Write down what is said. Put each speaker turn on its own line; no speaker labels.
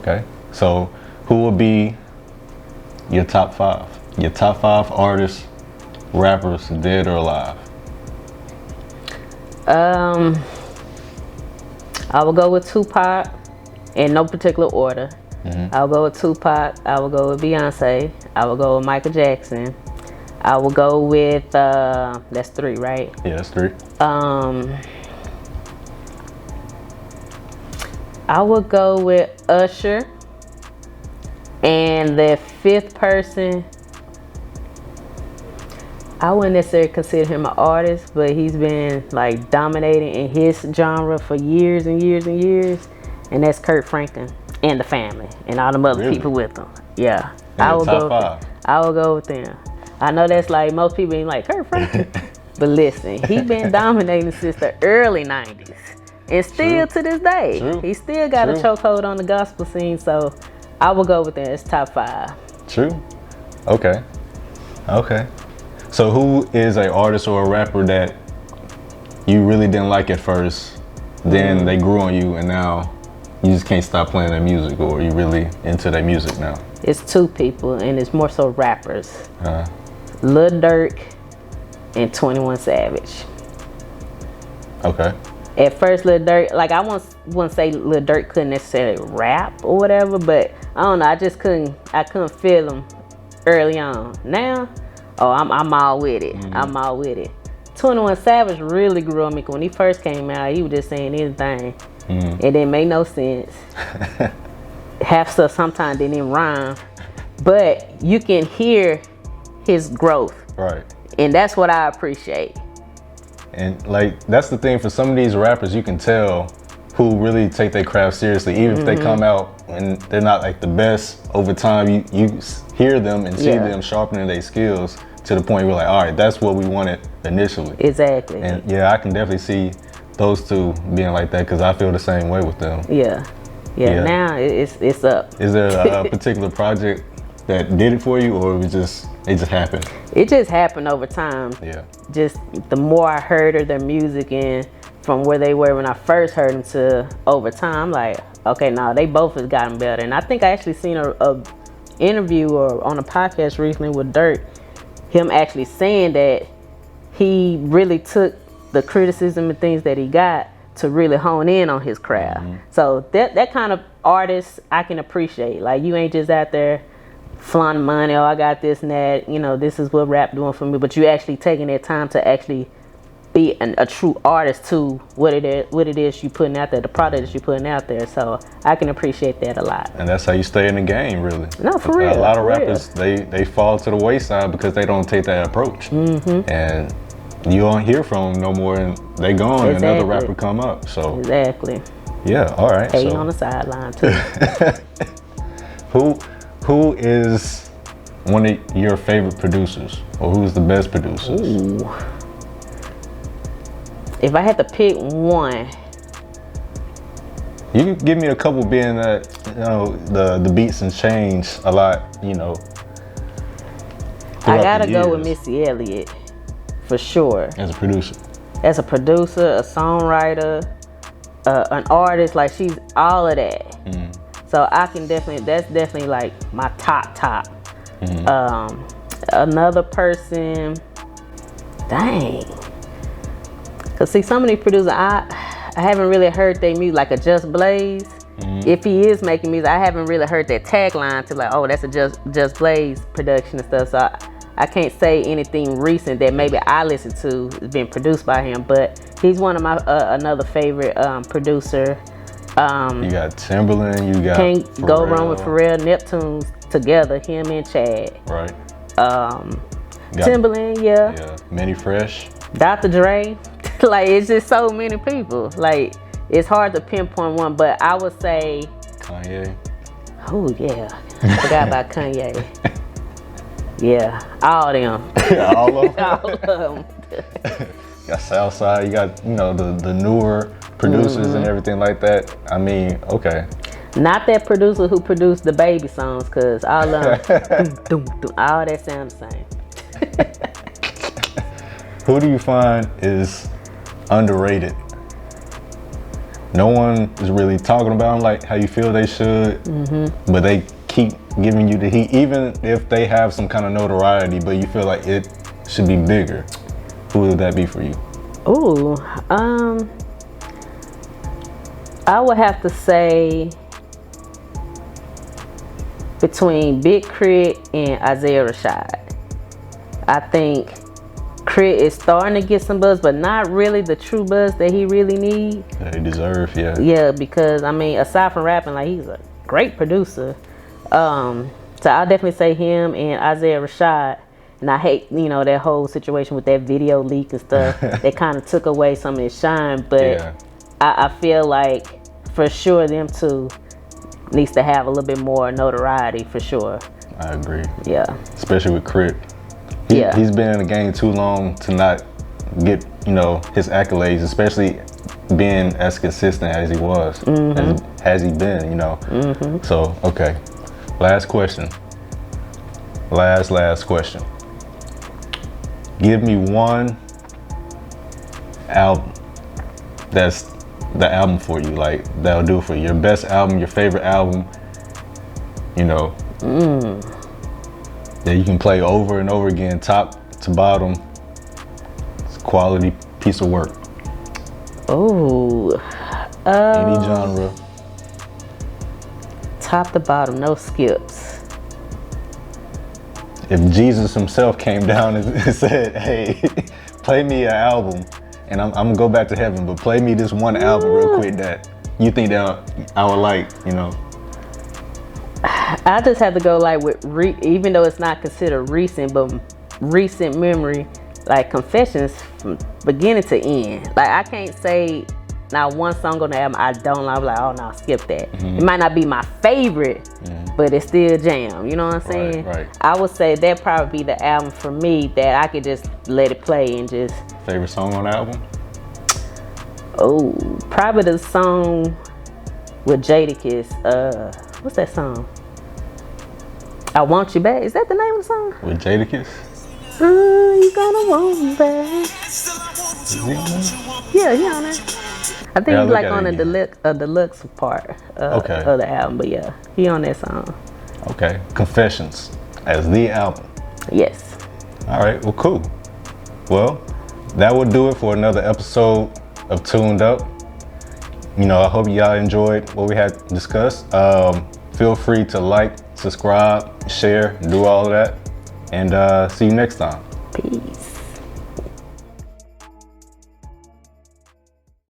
Okay. So who would be your top five? Your top five artists, rappers, dead or alive?
I will go with Tupac in no particular order. I'll go with Tupac. I will go with Beyonce. I will go with Michael Jackson. I will go with that's three, right?
Yeah, that's three.
I would go with Usher. And the fifth person, I wouldn't necessarily consider him an artist, but he's been like dominating in his genre for years and years and years. And that's Kurt Franklin and the family and all the other people with him. Yeah.
I will go five.
I will go with them. I know that's like most people ain't like Kurt Franklin. But listen, he been dominating since the early 90s. And still to this day. He still got a chokehold on the gospel scene, so I will go with that. It's top five.
True. Okay. So who is an artist or a rapper that you really didn't like at first, then they grew on you and now you just can't stop playing their music, or you really into their music now?
It's two people, and it's more so rappers. Lil Durk and 21 Savage.
Okay.
At first, Lil Durk, like I wouldn't say Lil Durk couldn't necessarily rap or whatever, but I don't know, I couldn't feel him early on. Now, I'm all with it. I'm all with it. 21 Savage really grew on me, 'cause when he first came out, he was just saying anything. It didn't make no sense. Half stuff sometimes didn't even rhyme, but you can hear his growth.
Right.
And that's what I appreciate.
And like, that's the thing, for some of these rappers, you can tell who really take their craft seriously. Even if they come out and they're not like the best, over time you hear them and see them sharpening their skills to the point where like, all right, that's what we wanted initially.
Exactly.
And yeah, I can definitely see those two being like that, because I feel the same way with them.
Yeah. Now it's up.
Is there a particular project that did it for you, or it just happened?
It just happened over time.
Yeah.
Just the more I heard of their music, and from where they were when I first heard them to over time, I'm like, okay, now they both have gotten better. And I think I actually seen a interview or on a podcast recently with Dirk, him actually saying that he really took the criticism and things that he got to really hone in on his craft. So that kind of artist I can appreciate. Like, you ain't just out there flaunting money, I got this and that, this is what rap doing for me, but you actually taking that time to actually be a true artist to what it is you putting out there, the product that you putting out there. So I can appreciate that a lot.
And that's how you stay in the game, really.
No, for real.
A lot of rappers, they fall to the wayside because they don't take that approach. And you don't hear from them no more, and they gone, and another rapper come up. So
exactly.
Yeah, all right.
Hey, on the sideline too.
Who is one of your favorite producers, or who's the best producers?
Ooh. If I had to pick one,
you can give me a couple, being that the beats and change a lot.
I gotta go with Missy Elliott for sure.
As a producer,
a songwriter, an artist, like she's all of that. So I can that's definitely like my top. Another person, dang. Cause see, some of these producers, I haven't really heard their music, like a Just Blaze. If he is making music, I haven't really heard that tagline to like, oh, that's a Just Blaze production and stuff. So I can't say anything recent that maybe I listened to has been produced by him, but he's one of my another favorite producer.
You got Timberland, you got
Can't
Pharrell.
Go wrong with Pharrell, Neptunes together, him and Chad.
Right.
Timberland,
yeah. Manny Fresh.
Dr. Dre. Like, it's just so many people. Like, it's hard to pinpoint one, but I would say
Kanye.
Oh yeah, forgot about Kanye. Yeah, all of them.
All of them.
All of them.
You got Southside. You got the newer producers and everything like that. I mean, okay.
Not that producer who produced the baby songs, cause all of them, all that sound the same.
Who do you find is underrated? no one is really talking about them like how you feel they should, but they keep giving you the heat, even if they have some kind of notoriety, but you feel like it should be bigger. Who would that be for you?
Ooh, I would have to say between Big Crit and Isaiah Rashad. I think Crit is starting to get some buzz, but not really the true buzz that he really needs.
That he deserves, yeah.
Yeah, because I mean, aside from rapping, like he's a great producer. So I'll definitely say him and Isaiah Rashad. And I hate, that whole situation with that video leak and stuff. That kind of took away some of his shine. But
Yeah.
I feel like for sure them two needs to have a little bit more notoriety for sure.
I agree.
Yeah.
Especially with Crit.
Yeah.
He's been in the game too long to not get, his accolades, especially being as consistent as he was, as he been, So, okay. Last question. Last question. Give me one album that's the album for you, like that'll do it for you. Your best album, your favorite album, that you can play over and over again, top to bottom. It's a quality piece of work.
Oh.
Any genre.
Top to bottom, no skips.
If Jesus himself came down and said, hey, play me an album, and I'm gonna go back to heaven, but play me this one album real quick that you think that I would like,
I just have to go like with, even though it's not considered recent, but recent memory, like Confessions from beginning to end. Like I can't say now one song on the album I don't like, oh no, skip that. It might not be my favorite, but it's still jam. You know what I'm saying?
Right.
I would say that probably be the album for me that I could just let it play and just.
Favorite song on the album?
Oh, probably the song with Jadakiss. What's that song? I Want You Back. Is that the name of the song?
With Jadakiss?
You gonna want me back? Yeah, he on there. I think he's like on the deluxe part of the album, but yeah, he on that song.
Okay, Confessions as the album.
Yes.
All right, well, cool. Well, that will do it for another episode of Tuned Up. I hope y'all enjoyed what we had discussed. Feel free to like, subscribe, share, do all of that, and see you next time.
Peace.